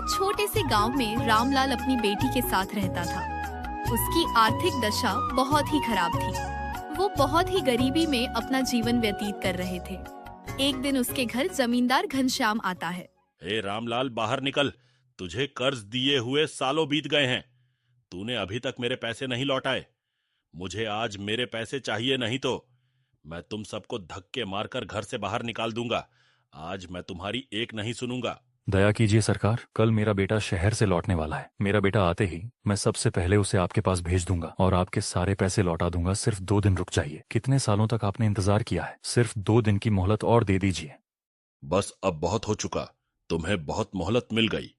एक छोटे से गांव में रामलाल अपनी बेटी के साथ रहता था। उसकी आर्थिक दशा बहुत ही खराब थी। वो बहुत ही गरीबी में अपना जीवन व्यतीत कर रहे थे। एक दिन उसके घर जमींदार घनश्याम आता है। हे रामलाल, बाहर निकल। तुझे कर्ज दिए हुए सालों बीत गए हैं। तूने अभी तक मेरे पैसे नहीं लौटाए। मुझे आज मेरे पैसे चाहिए, नहीं तो मैं तुम सबको धक्के मारकर घर से बाहर निकाल दूंगा। आज मैं तुम्हारी एक नहीं सुनूंगा। दया कीजिए सरकार, कल मेरा बेटा शहर से लौटने वाला है। मेरा बेटा आते ही मैं सबसे पहले उसे आपके पास भेज दूंगा और आपके सारे पैसे लौटा दूंगा। सिर्फ 2 दिन रुक जाइए। कितने सालों तक आपने इंतजार किया है, सिर्फ 2 दिन की मोहलत और दे दीजिए। बस अब बहुत हो चुका। तुम्हें बहुत मोहलत मिल गई।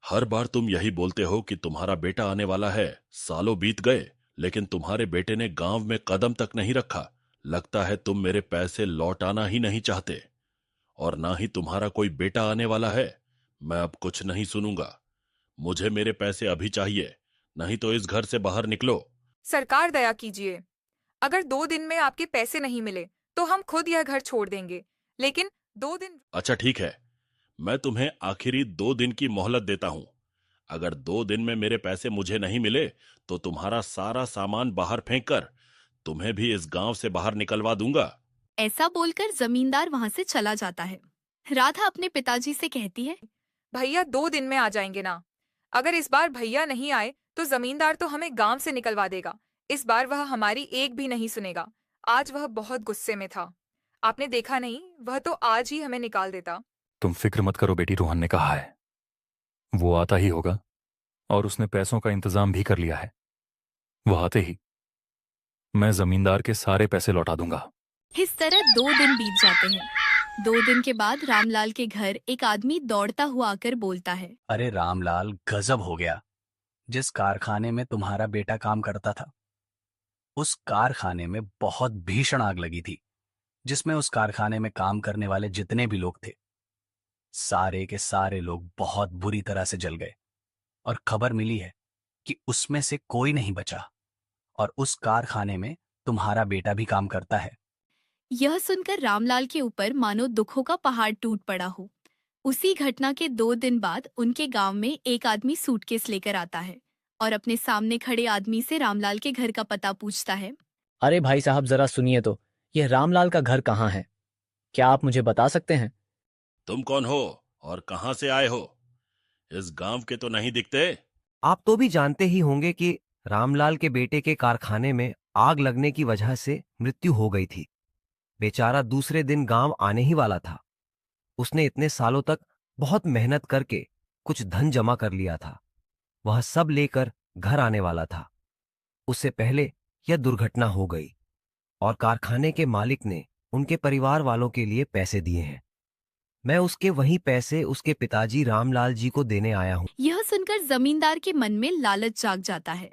हर बार तुम यही बोलते हो कि तुम्हारा बेटा आने वाला है। सालों बीत गए, लेकिन तुम्हारे बेटे ने गांव में कदम तक नहीं रखा। लगता है तुम मेरे पैसे लौटाना ही नहीं चाहते। और ना ही तुम्हारा कोई बेटा आने वाला है। मैं अब कुछ नहीं सुनूंगा। मुझे मेरे पैसे अभी चाहिए, नहीं तो इस घर से बाहर निकलो। सरकार दया कीजिए। अगर 2 दिन में आपके पैसे नहीं मिले तो हम खुद यह घर छोड़ देंगे। लेकिन 2 दिन। अच्छा ठीक है, मैं तुम्हें आखिरी 2 दिन की मोहलत देता हूं। अगर 2 दिन में मेरे पैसे मुझे नहीं मिले तो तुम्हारा सारा सामान बाहर फेंक कर तुम्हें भी इस गांव से बाहर निकलवा दूंगा। ऐसा बोलकर जमींदार वहाँ से चला जाता है। राधा अपने पिताजी से कहती है, भैया 2 दिन में आ जाएंगे ना। अगर इस बार भैया नहीं आए तो जमींदार तो हमें गांव से निकलवा देगा। इस बार वह हमारी एक भी नहीं सुनेगा। आज वह बहुत गुस्से में था। आपने देखा नहीं, वह तो आज ही हमें निकाल देता। तुम फिक्र मत करो बेटी, रोहन ने कहा है वो आता ही होगा और उसने पैसों का इंतजाम भी कर लिया है। वह आते ही मैं जमींदार के सारे पैसे लौटा दूंगा। इस तरह 2 दिन बीत जाते हैं। 2 दिन के बाद रामलाल के घर एक आदमी दौड़ता हुआ आकर बोलता है, अरे रामलाल, गजब हो गया। जिस कारखाने में तुम्हारा बेटा काम करता था, उस कारखाने में बहुत भीषण आग लगी थी, जिसमें उस कारखाने में काम करने वाले जितने भी लोग थे, सारे के सारे लोग बहुत बुरी तरह से जल गए। और खबर मिली है कि उसमें से कोई नहीं बचा। और उस कारखाने में तुम्हारा बेटा भी काम करता है। यह सुनकर रामलाल के ऊपर मानो दुखों का पहाड़ टूट पड़ा हो। उसी घटना के 2 दिन बाद उनके गांव में एक आदमी सूटकेस लेकर आता है और अपने सामने खड़े आदमी से रामलाल के घर का पता पूछता है। अरे भाई साहब, जरा सुनिए तो, यह रामलाल का घर कहाँ है? क्या आप मुझे बता सकते हैं? तुम कौन हो और कहां से आए हो? इस गांव के तो नहीं दिखते। आप तो भी जानते ही होंगे कि रामलाल के बेटे के कारखाने में आग लगने की वजह से मृत्यु हो गई थी। बेचारा दूसरे दिन गांव आने ही वाला था। उसने इतने सालों तक बहुत मेहनत करके कुछ धन जमा कर लिया था। वह सब लेकर घर आने वाला था। उससे पहले यह दुर्घटना हो गई और कारखाने के मालिक ने उनके परिवार वालों के लिए पैसे दिए हैं। मैं उसके वही पैसे उसके पिताजी रामलाल जी को देने आया हूं। यह सुनकर जमींदार के मन में लालच जाग जाता है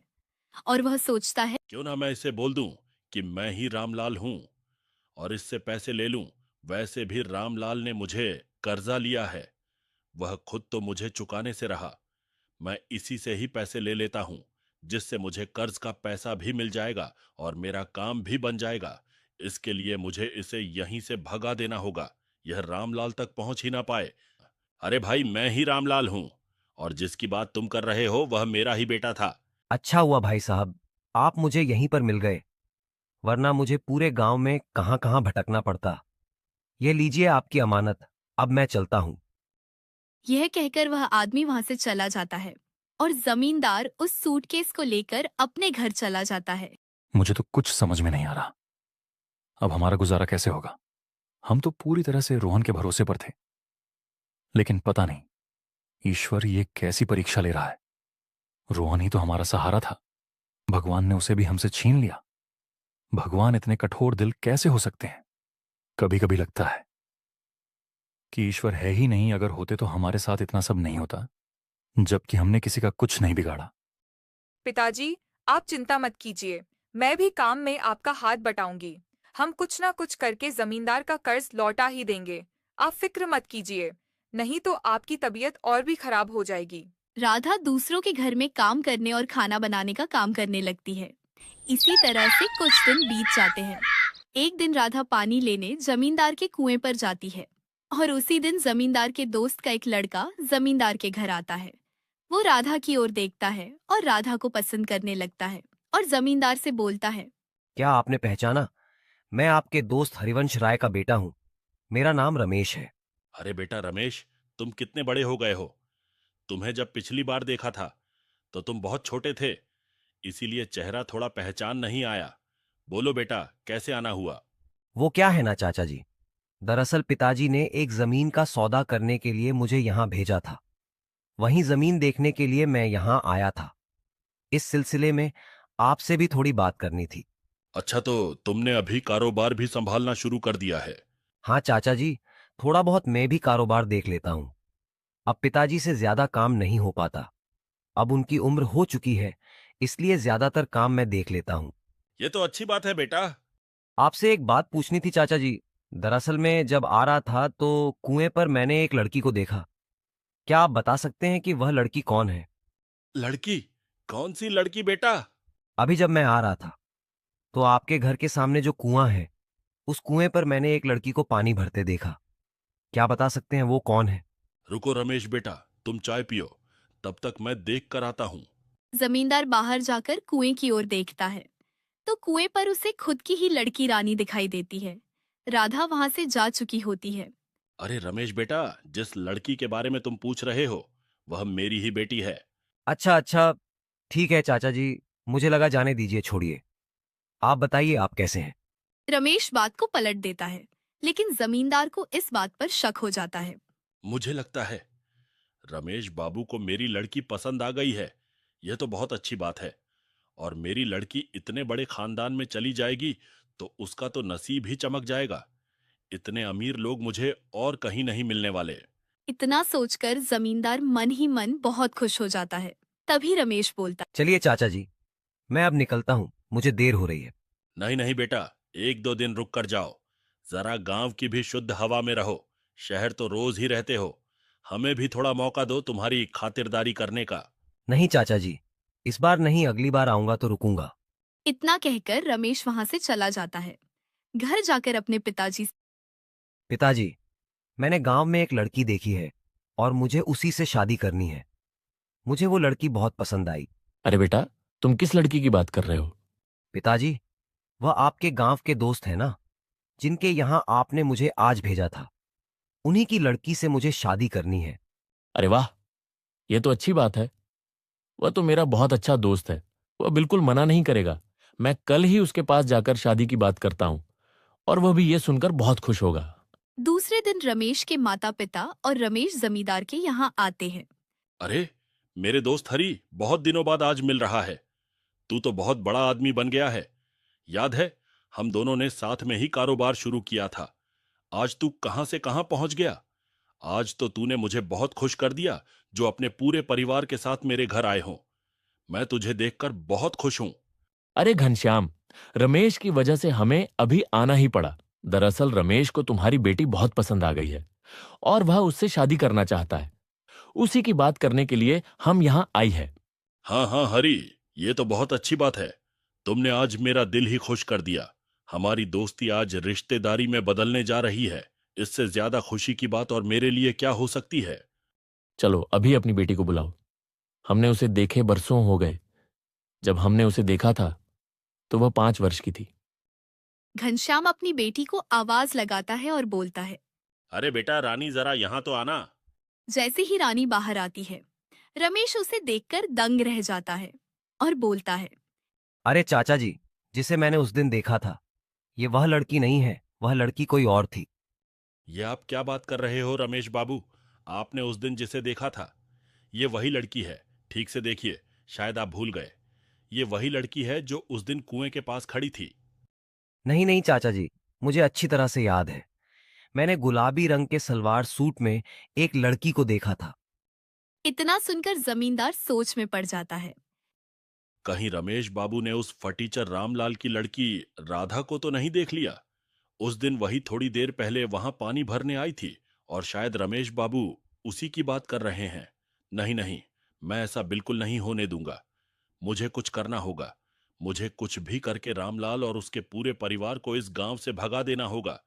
और वह सोचता है, क्यों ना मैं इसे बोल दूं कि मैं ही रामलाल हूं और इससे पैसे ले लूं। वैसे भी रामलाल ने मुझे कर्जा लिया है। वह खुद तो मुझे चुकाने से रहा। मैं इसी से ही पैसे ले लेता हूं, जिससे मुझे कर्ज का पैसा भी मिल जाएगा और मेरा काम भी बन जाएगा। इसके लिए मुझे इसे यहीं से भगा देना होगा, यह रामलाल तक पहुंच ही ना पाए। अरे भाई, मैं ही रामलाल हूं और जिसकी बात तुम कर रहे हो वह मेरा ही बेटा था। अच्छा हुआ भाई साहब, आप मुझे यहीं पर मिल गए, वरना मुझे पूरे गांव में कहां कहां भटकना पड़ता। ये लीजिए आपकी अमानत, अब मैं चलता हूं। यह कहकर वह आदमी वहां से चला जाता है और जमींदार उस सूटकेस को लेकर अपने घर चला जाता है। मुझे तो कुछ समझ में नहीं आ रहा, अब हमारा गुजारा कैसे होगा। हम तो पूरी तरह से रोहन के भरोसे पर थे, लेकिन पता नहीं ईश्वर ये कैसी परीक्षा ले रहा है। रोहन ही तो हमारा सहारा था, भगवान ने उसे भी हमसे छीन लिया। भगवान इतने कठोर दिल कैसे हो सकते हैं। कभी कभी लगता है कि ईश्वर है ही नहीं। अगर होते तो हमारे साथ इतना सब नहीं होता, जबकि हमने किसी का कुछ नहीं बिगाड़ा। पिताजी, आप चिंता मत कीजिए। मैं भी काम में आपका हाथ बटाऊंगी। हम कुछ ना कुछ करके जमींदार का कर्ज लौटा ही देंगे। आप फिक्र मत कीजिए, नहीं तो आपकी तबीयत और भी खराब हो जाएगी। राधा दूसरों के घर में काम करने और खाना बनाने का काम करने लगती है। इसी तरह से कुछ दिन बीत जाते हैं। एक दिन राधा पानी लेने जमींदार के कुएं पर जाती है। और उसी दिन जमींदार के दोस्त का एक लड़का जमींदार के घर आता है। वो राधा की ओर देखता है और राधा को पसंद करने लगता है और जमींदार से बोलता है, क्या आपने पहचाना? मैं आपके दोस्त हरिवंश राय का बेटा हूँ। मेरा नाम रमेश है। अरे बेटा रमेश, तुम कितने बड़े हो गए हो। तुम्हें जब पिछली बार देखा था तो तुम बहुत छोटे थे, इसीलिए चेहरा थोड़ा पहचान नहीं आया। बोलो बेटा, कैसे आना हुआ? वो क्या है ना चाचा जी, दरअसल पिताजी ने एक जमीन का सौदा करने के लिए मुझे यहाँ भेजा था। वहीं जमीन देखने के लिए मैं यहाँ आया था। इस सिलसिले में आपसे भी थोड़ी बात करनी थी। अच्छा, तो तुमने अभी कारोबार भी संभालना शुरू कर दिया है? हाँ चाचा जी, थोड़ा बहुत मैं भी कारोबार देख लेता हूँ। अब पिताजी से ज्यादा काम नहीं हो पाता। अब उनकी उम्र हो चुकी है, इसलिए ज्यादातर काम मैं देख लेता हूँ। ये तो अच्छी बात है बेटा। आपसे एक बात पूछनी थी चाचा जी। दरअसल मैं जब आ रहा था तो कुएं पर मैंने एक लड़की को देखा। क्या आप बता सकते हैं कि वह लड़की कौन है? लड़की? कौन सी लड़की बेटा? अभी जब मैं आ रहा था तो आपके घर के सामने जो कुआं है, उस कुएं पर मैंने एक लड़की को पानी भरते देखा। क्या बता सकते हैं वो कौन है? रुको रमेश बेटा, तुम चाय पियो, तब तक मैं देख कर आता हूँ। जमींदार बाहर जाकर कुएं की ओर देखता है तो कुएं पर उसे खुद की ही लड़की रानी दिखाई देती है। राधा वहां से जा चुकी होती है। अरे रमेश बेटा, जिस लड़की के बारे में तुम पूछ रहे हो वह मेरी ही बेटी है। अच्छा अच्छा, ठीक है चाचा जी, मुझे लगा जाने दीजिए, छोड़िए। आप बताइए, आप कैसे हैं? रमेश बात को पलट देता है, लेकिन जमींदार को इस बात पर शक हो जाता है। मुझे लगता है रमेश बाबू को मेरी लड़की पसंद आ गई है। यह तो बहुत अच्छी बात है। और मेरी लड़की इतने बड़े खानदान में चली जाएगी तो उसका तो नसीब ही चमक जाएगा। इतने अमीर लोग मुझे और कहीं नहीं मिलने वाले। इतना सोचकर जमींदार मन ही मन बहुत खुश हो जाता है। तभी रमेश बोलता, चलिए चाचा जी, मैं अब निकलता हूं, मुझे देर हो रही है। नहीं नहीं बेटा, एक दो दिन रुक कर जाओ। जरा गांव की भी शुद्ध हवा में रहो। शहर तो रोज ही रहते हो। हमें भी थोड़ा मौका दो तुम्हारी खातिरदारी करने का। नहीं चाचा जी, इस बार नहीं, अगली बार आऊंगा तो रुकूंगा। इतना कहकर रमेश वहां से चला जाता है। घर जाकर अपने पिताजी से, पिताजी, मैंने गांव में एक लड़की देखी है और मुझे उसी से शादी करनी है। मुझे वो लड़की बहुत पसंद आई। अरे बेटा, तुम किस लड़की की बात कर रहे हो? पिताजी, वह आपके गांव के दोस्त है ना, जिनके यहाँ आपने मुझे आज भेजा था। उन्हीं की लड़की से मुझे शादी करनी है। अरे वाह, ये तो अच्छी बात है। वह तो मेरा बहुत अच्छा दोस्त है, वह बिल्कुल मना नहीं करेगा। मैं कल ही उसके पास जाकर शादी की बात करता हूँ और वह भी ये सुनकर बहुत खुश होगा। दूसरे दिन रमेश के माता पिता और रमेश जमींदार के यहाँ आते हैं। अरे मेरे दोस्त हरी, बहुत दिनों बाद आज मिल रहा है। तू तो बहुत बड़ा आदमी बन गया है। याद है, हम दोनों ने साथ में ही कारोबार शुरू किया था। आज तू कहां से कहां पहुंच गया। आज तो तूने मुझे बहुत खुश कर दिया, जो अपने पूरे परिवार के साथ मेरे घर आए हों। मैं तुझे देखकर बहुत खुश हूं। अरे घनश्याम, रमेश की वजह से हमें अभी आना ही पड़ा। दरअसल रमेश को तुम्हारी बेटी बहुत पसंद आ गई है और वह उससे शादी करना चाहता है। उसी की बात करने के लिए हम यहाँ आई है। हाँ हाँ हरी, ये तो बहुत अच्छी बात है। तुमने आज मेरा दिल ही खुश कर दिया। हमारी दोस्ती आज रिश्तेदारी में बदलने जा रही है। इससे ज्यादा खुशी की बात और मेरे लिए क्या हो सकती है। चलो अभी अपनी बेटी को बुलाओ। हमने उसे देखे बरसों हो गए। जब हमने उसे देखा था तो वह 5 वर्ष की थी। घनश्याम अपनी बेटी को आवाज लगाता है और बोलता है। अरे बेटा रानी, जरा यहाँ तो आना। जैसे ही रानी बाहर आती है, रमेश उसे देखकर दंग रह जाता है और बोलता है, अरे चाचा जी, जिसे मैंने उस दिन देखा था, ये वह लड़की नहीं है, वह लड़की कोई और थी। ये आप क्या बात कर रहे हो रमेश बाबू? आपने उस दिन जिसे देखा था, ये वही लड़की है। ठीक से देखिए, शायद आप भूल गए। ये वही लड़की है जो उस दिन कुएं के पास खड़ी थी। नहीं नहीं चाचा जी, मुझे अच्छी तरह से याद है। मैंने गुलाबी रंग के सलवार सूट में एक लड़की को देखा था। इतना सुनकर जमींदार सोच में पड़ जाता है। कहीं रमेश बाबू ने उस फटीचर रामलाल की लड़की राधा को तो नहीं देख लिया? उस दिन वही थोड़ी देर पहले वहां पानी भरने आई थी और शायद रमेश बाबू उसी की बात कर रहे हैं। नहीं नहीं, मैं ऐसा बिल्कुल नहीं होने दूंगा। मुझे कुछ करना होगा। मुझे कुछ भी करके रामलाल और उसके पूरे परिवार को इस गांव से भगा देना होगा।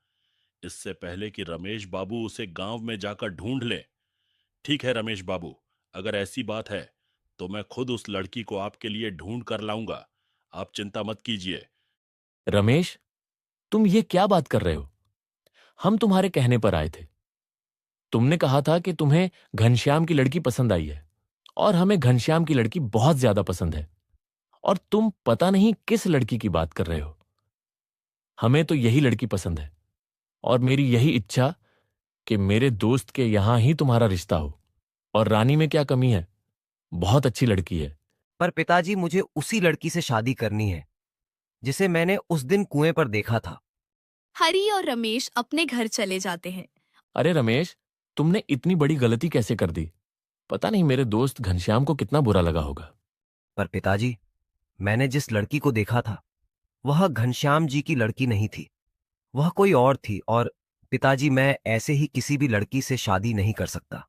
इससे पहले कि रमेश बाबू उसे गांव में जाकर ढूंढ ले। ठीक है रमेश बाबू, अगर ऐसी बात है तो मैं खुद उस लड़की को आपके लिए ढूंढ कर लाऊंगा। आप चिंता मत कीजिए। रमेश, तुम ये क्या बात कर रहे हो? हम तुम्हारे कहने पर आए थे। तुमने कहा था कि तुम्हें घनश्याम की लड़की पसंद आई है, और हमें घनश्याम की लड़की बहुत ज्यादा पसंद है, और तुम पता नहीं किस लड़की की बात कर रहे हो। हमें तो यही लड़की पसंद है, और मेरी यही इच्छा कि मेरे दोस्त के यहां ही तुम्हारा रिश्ता हो। और रानी में क्या कमी है? बहुत अच्छी लड़की है। पर पिताजी, मुझे उसी लड़की से शादी करनी है जिसे मैंने उस दिन कुएं पर देखा था। हरी और रमेश अपने घर चले जाते हैं। अरे रमेश, तुमने इतनी बड़ी गलती कैसे कर दी? पता नहीं मेरे दोस्त घनश्याम को कितना बुरा लगा होगा। पर पिताजी, मैंने जिस लड़की को देखा था वह घनश्याम जी की लड़की नहीं थी, वह कोई और थी। और पिताजी, मैं ऐसे ही किसी भी लड़की से शादी नहीं कर सकता।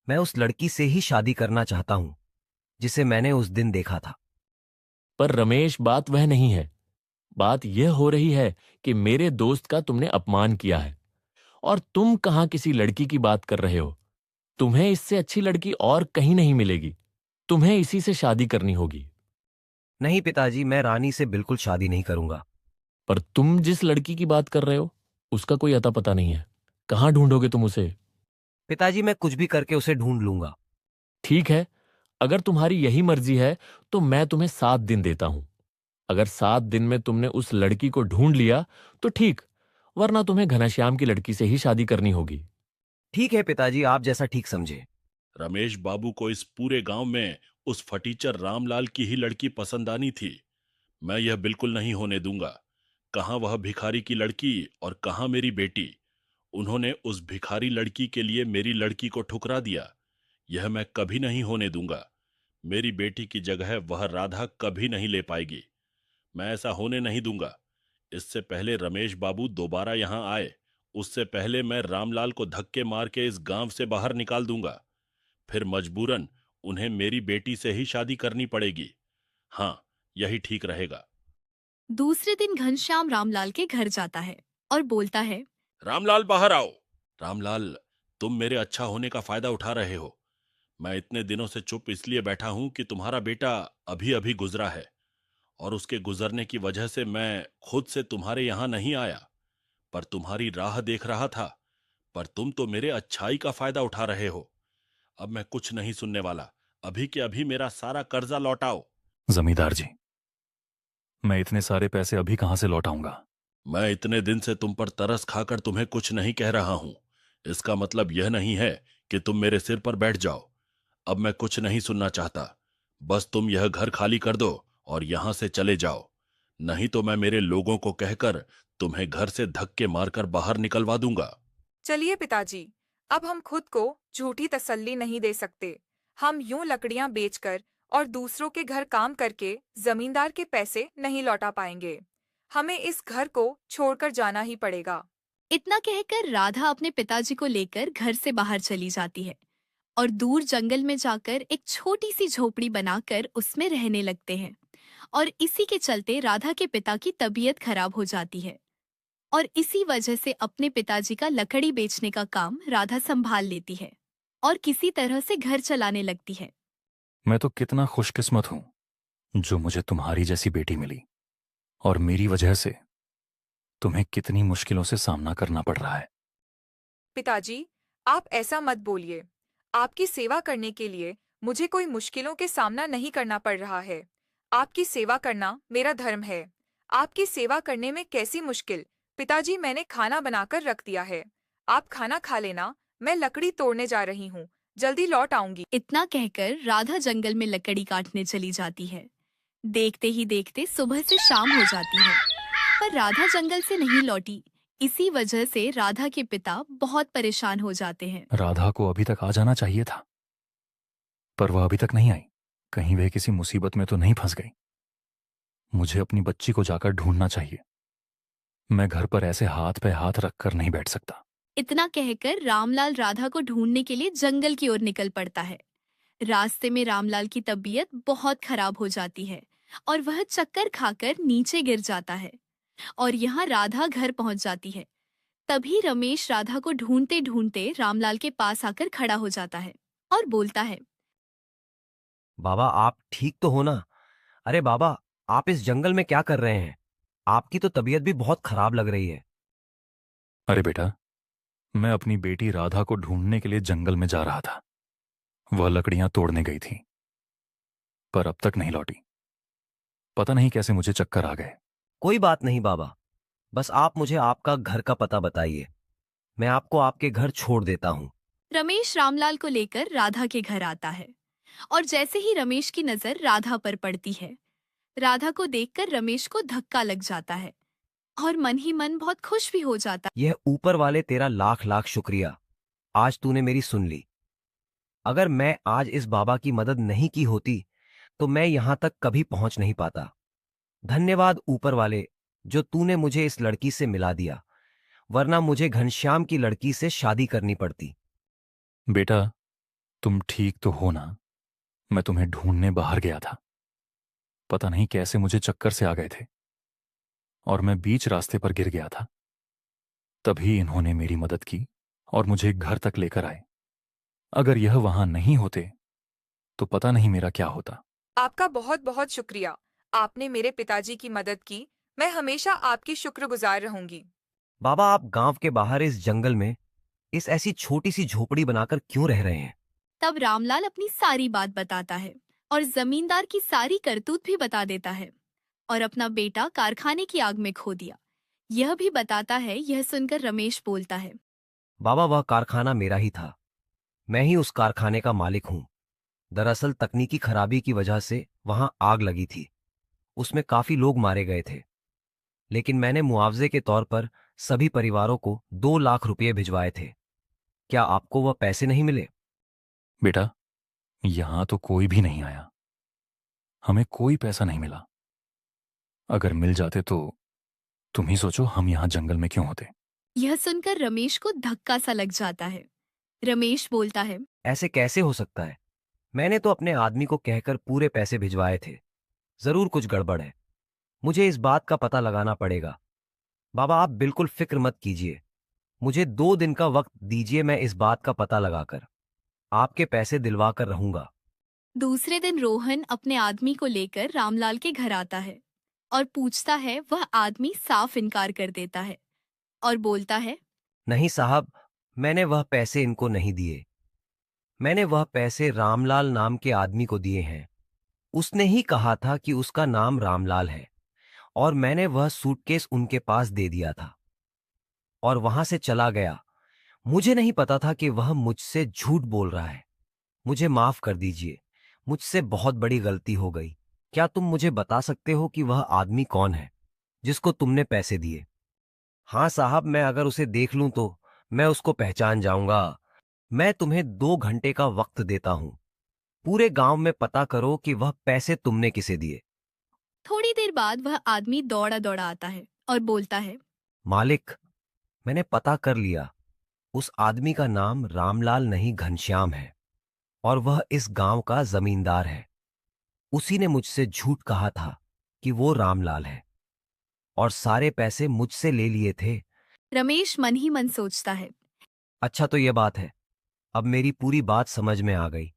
मैं उस लड़की से ही शादी करना चाहता हूं जिसे मैंने उस दिन देखा था। पर रमेश, बात वह नहीं है। बात यह हो रही है कि मेरे दोस्त का तुमने अपमान किया है, और तुम कहां किसी लड़की की बात कर रहे हो। तुम्हें इससे अच्छी लड़की और कहीं नहीं मिलेगी। तुम्हें इसी से शादी करनी होगी। नहीं पिताजी, मैं रानी से बिल्कुल शादी नहीं करूंगा। पर तुम जिस लड़की की बात कर रहे हो उसका कोई अता पता नहीं है। कहां ढूंढोगे तुम उसे? पिताजी, मैं कुछ भी करके उसे ढूंढ लूंगा। ठीक है, अगर तुम्हारी यही मर्जी है तो मैं तुम्हें 7 दिन देता हूं। अगर 7 दिन में तुमने उस लड़की को ढूंढ लिया तो ठीक, वरना तुम्हें घनश्याम की लड़की से ही शादी करनी होगी। ठीक है पिताजी, आप जैसा ठीक समझे। रमेश बाबू को इस पूरे गांव में उस फटीचर रामलाल की ही लड़की पसंद आनी थी। मैं यह बिल्कुल नहीं होने दूंगा। कहां वह भिखारी की लड़की और कहां मेरी बेटी। उन्होंने उस भिखारी लड़की के लिए मेरी लड़की को ठुकरा दिया। यह मैं कभी नहीं होने दूंगा। मेरी बेटी की जगह वह राधा कभी नहीं ले पाएगी। मैं ऐसा होने नहीं दूंगा। इससे पहले रमेश बाबू दोबारा यहां आए, उससे पहले मैं रामलाल को धक्के मार के इस गांव से बाहर निकाल दूंगा। फिर मजबूरन उन्हें मेरी बेटी से ही शादी करनी पड़ेगी। हाँ, यही ठीक रहेगा। दूसरे दिन घनश्याम रामलाल के घर जाता है और बोलता है, रामलाल, बाहर आओ। रामलाल, तुम मेरे अच्छा होने का फायदा उठा रहे हो। मैं इतने दिनों से चुप इसलिए बैठा हूं कि तुम्हारा बेटा अभी अभी गुजरा है, और उसके गुजरने की वजह से मैं खुद से तुम्हारे यहां नहीं आया, पर तुम्हारी राह देख रहा था। पर तुम तो मेरे अच्छाई का फायदा उठा रहे हो। अब मैं कुछ नहीं सुनने वाला। अभी के अभी मेरा सारा कर्जा लौटाओ। जमींदार जी, मैं इतने सारे पैसे अभी कहां से लौटाऊंगा? मैं इतने दिन से तुम पर तरस खाकर तुम्हें कुछ नहीं कह रहा हूं। इसका मतलब यह नहीं है कि तुम मेरे सिर पर बैठ जाओ। अब मैं कुछ नहीं सुनना चाहता। बस तुम यह घर खाली कर दो और यहां से चले जाओ। नहीं तो मैं मेरे लोगों को कहकर तुम्हें घर से धक्के मारकर बाहर निकलवा दूंगा। चलिए पिताजी, अब हम खुद को झूठी तसल्ली नहीं दे सकते। हम यूं लकड़ियां बेचकर और दूसरों के घर काम करके जमींदार के पैसे नहीं लौटा पाएंगे। हमें इस घर को छोड़कर जाना ही पड़ेगा। इतना कहकर राधा अपने पिताजी को लेकर घर से बाहर चली जाती है और दूर जंगल में जाकर एक छोटी सी झोपड़ी बनाकर उसमें रहने लगते हैं। और इसी के चलते राधा के पिता की तबीयत खराब हो जाती है, और इसी वजह से अपने पिताजी का लकड़ी बेचने का काम राधा संभाल लेती है और किसी तरह से घर चलाने लगती है। मैं तो कितना खुशकिस्मत हूं जो मुझे तुम्हारी जैसी बेटी मिली, और मेरी वजह से तुम्हें कितनी मुश्किलों से सामना करना पड़ रहा है। पिताजी, आप ऐसा मत बोलिए। आपकी सेवा करने के लिए मुझे कोई मुश्किलों के सामना नहीं करना पड़ रहा है। आपकी सेवा करना मेरा धर्म है। आपकी सेवा करने में कैसी मुश्किल? पिताजी, मैंने खाना बनाकर रख दिया है। आप खाना खा लेना। मैं लकड़ी तोड़ने जा रही हूँ, जल्दी लौट आऊंगी। इतना कहकर राधा जंगल में लकड़ी काटने चली जाती है। देखते ही देखते सुबह से शाम हो जाती है, पर राधा जंगल से नहीं लौटी। इसी वजह से राधा के पिता बहुत परेशान हो जाते हैं। राधा को अभी तक आ जाना चाहिए था, पर वह अभी तक नहीं आई। कहीं वह किसी मुसीबत में तो नहीं फंस गई। मुझे अपनी बच्ची को जाकर ढूंढना चाहिए। मैं घर पर ऐसे हाथ पे हाथ रखकर नहीं बैठ सकता। इतना कहकर रामलाल राधा को ढूंढने के लिए जंगल की ओर निकल पड़ता है। रास्ते में रामलाल की तबीयत बहुत खराब हो जाती है और वह चक्कर खाकर नीचे गिर जाता है, और यहाँ राधा घर पहुंच जाती है। तभी रमेश राधा को ढूंढते ढूंढते रामलाल के पास आकर खड़ा हो जाता है और बोलता है, बाबा आप ठीक तो हो ना? अरे बाबा, आप इस जंगल में क्या कर रहे हैं? आपकी तो तबीयत भी बहुत खराब लग रही है। अरे बेटा, मैं अपनी बेटी राधा को ढूंढने के लिए जंगल में जा रहा था। वह लकड़ियां तोड़ने गई थी, पर अब तक नहीं लौटी। पता नहीं कैसे मुझे चक्कर आ गए। कोई बात नहीं बाबा, बस आप मुझे आपका घर का पता बताइए, मैं आपको आपके घर छोड़ देता हूँ। रमेश रामलाल को लेकर राधा के घर आता है और जैसे ही रमेश की नजर राधा पर पड़ती है, राधा को देखकर रमेश को धक्का लग जाता है और मन ही मन बहुत खुश भी हो जाता यह ऊपर वाले तेरा लाख लाख शुक्रिया, आज तूने मेरी सुन ली। अगर मैं आज इस बाबा की मदद नहीं की होती तो मैं यहां तक कभी पहुंच नहीं पाता। धन्यवाद ऊपर वाले, जो तूने मुझे इस लड़की से मिला दिया, वरना मुझे घनश्याम की लड़की से शादी करनी पड़ती। बेटा, तुम ठीक तो हो ना? मैं तुम्हें ढूंढने बाहर गया था। पता नहीं कैसे मुझे चक्कर से आ गए थे और मैं बीच रास्ते पर गिर गया था। तभी इन्होंने मेरी मदद की और मुझे घर तक लेकर आए। अगर यह वहां नहीं होते तो पता नहीं मेरा क्या होता। आपका बहुत बहुत शुक्रिया। आपने मेरे पिताजी की मदद की। मैं हमेशा आपकी शुक्रगुजार रहूंगी। बाबा, आप गांव के बाहर इस जंगल में इस ऐसी छोटी सी झोपड़ी बनाकर क्यों रह रहे हैं? तब रामलाल अपनी सारी बात बताता है और जमींदार की सारी करतूत भी बता देता है और अपना बेटा कारखाने की आग में खो दिया यह भी बताता है। यह सुनकर रमेश बोलता है, बाबा, वह कारखाना मेरा ही था। मैं ही उस कारखाने का मालिक हूं। दरअसल तकनीकी खराबी की वजह से वहां आग लगी थी। उसमें काफी लोग मारे गए थे, लेकिन मैंने मुआवजे के तौर पर सभी परिवारों को 2 लाख रुपए भिजवाए थे। क्या आपको वह पैसे नहीं मिले? बेटा, यहां तो कोई भी नहीं आया। हमें कोई पैसा नहीं मिला। अगर मिल जाते तो तुम ही सोचो हम यहां जंगल में क्यों होते। यह सुनकर रमेश को धक्का सा लग जाता है। रमेश बोलता है, ऐसे कैसे हो सकता है? मैंने तो अपने आदमी को कहकर पूरे पैसे भिजवाए थे। जरूर कुछ गड़बड़ है। मुझे इस बात का पता लगाना पड़ेगा। बाबा, आप बिल्कुल फिक्र मत कीजिए। मुझे 2 दिन का वक्त दीजिए, मैं इस बात का पता लगाकर आपके पैसे दिलवा कर रहूंगा। दूसरे दिन रोहन अपने आदमी को लेकर रामलाल के घर आता है और पूछता है। वह आदमी साफ इनकार कर देता है और बोलता है, नहीं साहब, मैंने वह पैसे इनको नहीं दिए। मैंने वह पैसे रामलाल नाम के आदमी को दिए हैं। उसने ही कहा था कि उसका नाम रामलाल है और मैंने वह सूटकेस उनके पास दे दिया था और वहां से चला गया। मुझे नहीं पता था कि वह मुझसे झूठ बोल रहा है। मुझे माफ कर दीजिए, मुझसे बहुत बड़ी गलती हो गई। क्या तुम मुझे बता सकते हो कि वह आदमी कौन है जिसको तुमने पैसे दिए? हाँ साहब, मैं अगर उसे देख लूं तो मैं उसको पहचान जाऊंगा। मैं तुम्हें 2 घंटे का वक्त देता हूं। पूरे गांव में पता करो कि वह पैसे तुमने किसे दिए। थोड़ी देर बाद वह आदमी दौड़ा दौड़ा आता है और बोलता है, मालिक, मैंने पता कर लिया। उस आदमी का नाम रामलाल नहीं घनश्याम है और वह इस गांव का जमींदार है। उसी ने मुझसे झूठ कहा था कि वो रामलाल है और सारे पैसे मुझसे ले लिए थे। रमेश मन ही मन सोचता है, अच्छा तो यह बात है। अब मेरी पूरी बात समझ में आ गई।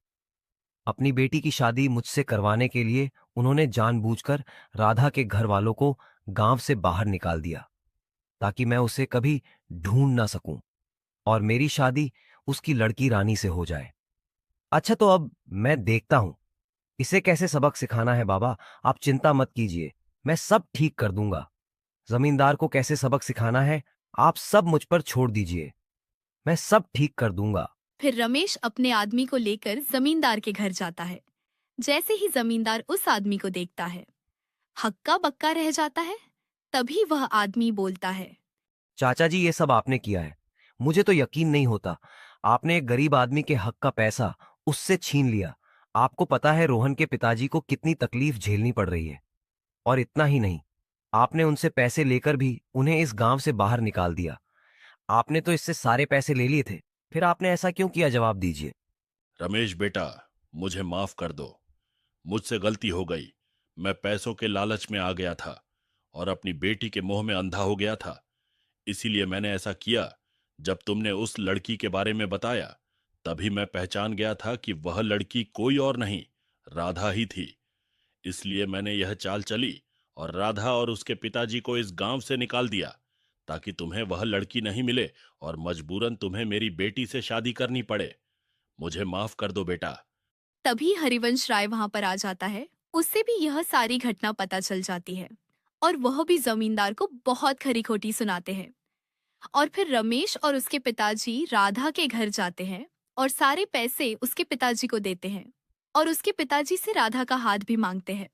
अपनी बेटी की शादी मुझसे करवाने के लिए उन्होंने जानबूझकर राधा के घर वालों को गांव से बाहर निकाल दिया ताकि मैं उसे कभी ढूंढ ना सकूं और मेरी शादी उसकी लड़की रानी से हो जाए। अच्छा तो अब मैं देखता हूं इसे कैसे सबक सिखाना है। बाबा, आप चिंता मत कीजिए, मैं सब ठीक कर दूंगा। जमींदार को कैसे सबक सिखाना है, आप सब मुझ पर छोड़ दीजिए, मैं सब ठीक कर दूंगा। फिर रमेश अपने आदमी को लेकर जमींदार के घर जाता है। जैसे ही जमींदार उस आदमी को देखता है, हक्का बक्का रह जाता है। तभी वह आदमी बोलता है, चाचा जी, ये सब आपने किया है। मुझे तो यकीन नहीं होता। आपने एक गरीब आदमी के हक का पैसा उससे छीन लिया। आपको पता है रोहन के पिताजी को कितनी तकलीफ झेलनी पड़ रही है। और इतना ही नहीं, आपने उनसे पैसे लेकर भी उन्हें इस गांव से बाहर निकाल दिया। आपने तो इससे सारे पैसे ले लिए थे, फिर आपने ऐसा क्यों किया? जवाब दीजिए। रमेश बेटा, मुझे माफ कर दो। मुझसे गलती हो गई। मैं पैसों के लालच में आ गया था और अपनी बेटी के मोह में अंधा हो गया था। इसीलिए मैंने ऐसा किया। जब तुमने उस लड़की के बारे में बताया, तभी मैं पहचान गया था कि वह लड़की कोई और नहीं, राधा ही थी। इसलिए मैंने यह चाल चली और राधा और उसके पिताजी को इस गांव से निकाल दिया, ताकि तुम्हें वह लड़की नहीं मिले और मजबूरन तुम्हें मेरी बेटी से शादी करनी पड़े। मुझे माफ कर दो बेटा। तभी हरिवंश राय वहां पर आ जाता है। उससे भी यह सारी घटना पता चल जाती है और वह भी जमींदार को बहुत खरी खोटी सुनाते हैं। और फिर रमेश और उसके पिताजी राधा के घर जाते हैं और सारे पैसे उसके पिताजी को देते हैं और उसके पिताजी से राधा का हाथ भी मांगते हैं।